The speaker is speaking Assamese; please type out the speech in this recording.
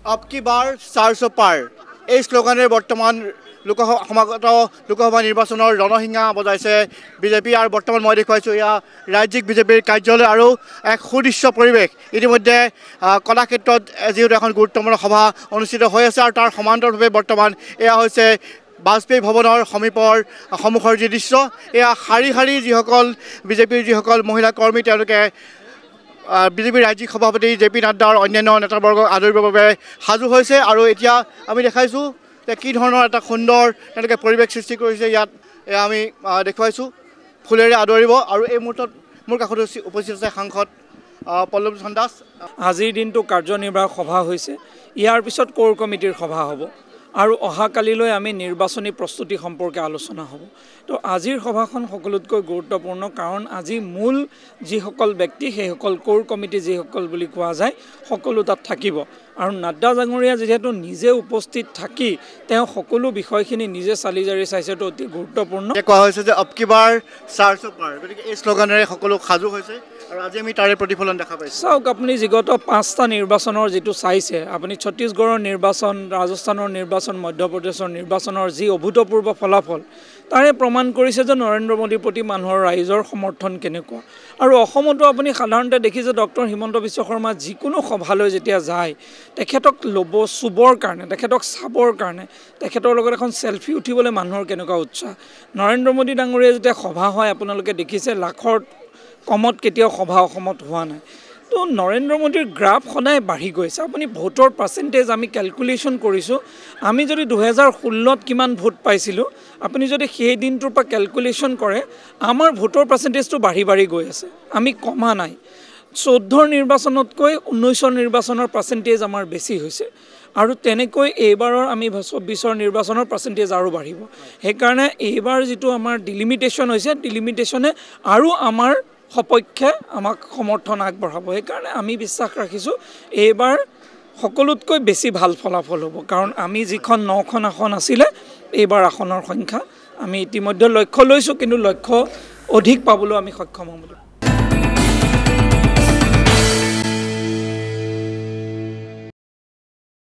अब की बार 400 पार এই শ্লোগানে বৰ্তমান সমাগত লোকসভা নিৰ্বাচনৰ ৰণসিঙা বজাইছে বিজেপি আৰু বৰ্তমান মই দেখুৱাইছোঁ এয়া ৰাজ্যিক বিজেপিৰ কাৰ্যালয় আৰু এক সুদৃশ্য পৰিৱেশ ইতিমধ্যে কলাক্ষেত্ৰত যিহেতু এখন গুৰুত্বপূৰ্ণ সভা অনুষ্ঠিত হৈ আছে আৰু তাৰ সমান্তৰালভাৱে বৰ্তমান এয়া হৈছে বাজপেয়ী ভৱনৰ সমীপৰ সন্মুখৰ যি দৃশ্য এয়া শাৰী শাৰী যিসকল বিজেপিৰ যিসকল মহিলা কৰ্মী তেওঁলোকে বিজেপিৰ ৰাজ্যিক সভাপতি জে.পি. নাড্ডা আৰু অন্যান্য নেতাবৰ্গক আদৰিবৰ বাবে সাজু হৈছে আৰু এতিয়া আমি দেখাইছোঁ যে কি ধৰণৰ এটা সুন্দৰ তেওঁলোকে পৰিৱেশ সৃষ্টি কৰিছে ইয়াত আমি দেখুৱাইছোঁ ফুলেৰে আদৰিব আৰু এই মুহূৰ্তত মোৰ কাষত উপস্থিত আছে সাংসদ পল্লৱ লোচন দাস। আজিৰ দিনটো কাৰ্যনিৰ্বাহক সভা হৈছে, ইয়াৰ পিছত কোৰ কমিটিৰ সভা হ'ব আৰু অহাকালিলৈ আমি নিৰ্বাচনী প্ৰস্তুতি সম্পৰ্কে আলোচনা হ'ব। তো আজিৰ সভাখন সকলোতকৈ গুৰুত্বপূৰ্ণ কাৰণ আজি মূল যিসকল ব্যক্তি সেইসকল কোৰ কমিটি যিসকল বুলি কোৱা যায় সকলো তাত থাকিব আৰু নাড্ডা ডাঙৰীয়া যিহেতু নিজে উপস্থিত থাকি তেওঁ সকলো বিষয়খিনি নিজে চালি জাৰি চাইছেতো অতি গুৰুত্বপূৰ্ণ। কোৱা হৈছে যে অব কি বাৰ 400 পাৰ, গতিকে এই শ্লোগানেৰে সকলো সাজু হৈছে আৰু আজি আমি তাৰে প্ৰতিফলন দেখা পাইছোঁ। চাওক আপুনি বিগত 5টা নিৰ্বাচনৰ যিটো চাইছে আপুনি ছত্তীশগড়ৰ নিৰ্বাচন, ৰাজস্থানৰ নিৰ্বাচন, মধ্যপ্ৰদেশৰ নিৰ্বাচনৰ যি অভূতপূৰ্ব ফলাফল তাৰে প্ৰমাণ কৰিছে যে নৰেন্দ্ৰ মোদীৰ প্ৰতি মানুহৰ ৰাইজৰ সমৰ্থন কেনেকুৱা। আৰু অসমতো আপুনি সাধাৰণতে দেখিছে ডক্টৰ হিমন্ত বিশ্ব শৰ্মা যিকোনো সভালৈ যেতিয়া যায় তেখেতক চুবৰ কাৰণে, তেখেতক চাবৰ কাৰণে, তেখেতৰ লগত এখন চেলফি উঠিবলৈ মানুহৰ কেনেকুৱা উৎসাহ। নৰেন্দ্ৰ মোদী ডাঙৰীয়া যেতিয়া সভা হয় আপোনালোকে দেখিছে লাখৰ কমত কেতিয়াও সভা অসমত হোৱা নাই। তো নৰেন্দ্ৰ মোদীৰ গ্ৰাফ সদায় বাঢ়ি গৈছে। আপুনি ভোটৰ পাৰ্চেণ্টেজ আমি কেলকুলেশ্যন কৰিছোঁ, আমি যদি 2016ত কিমান ভোট পাইছিলোঁ আপুনি যদি সেই দিনটোৰ পৰা কেলকুলেশ্যন কৰে আমাৰ ভোটৰ পাৰ্চেণ্টেজটো বাঢ়ি বাঢ়ি গৈ আছে, আমি কমা নাই। 14ৰ নিৰ্বাচনতকৈ 19ৰ নিৰ্বাচনৰ পাৰ্চেণ্টেজ আমাৰ বেছি হৈছে আৰু তেনেকৈ এইবাৰৰ আমি 24ৰ নিৰ্বাচনৰ পাৰ্চেণ্টেজ আৰু বাঢ়িব। সেইকাৰণে এইবাৰ যিটো আমাৰ ডিলিমিটেশ্যন হৈছে ডিলিমিটেশ্যনে আৰু আমাৰ সপক্ষে আমাক সমৰ্থন আগবঢ়াব। সেইকাৰণে আমি বিশ্বাস ৰাখিছোঁ এইবাৰ সকলোতকৈ বেছি ভাল ফলাফল হ'ব কাৰণ আমি যিখন 9খন আসন আছিলে এইবাৰ আসনৰ সংখ্যা আমি ইতিমধ্যে লক্ষ্য লৈছোঁ কিন্তু লক্ষ্য অধিক পাবলৈ আমি সক্ষম হ'ম।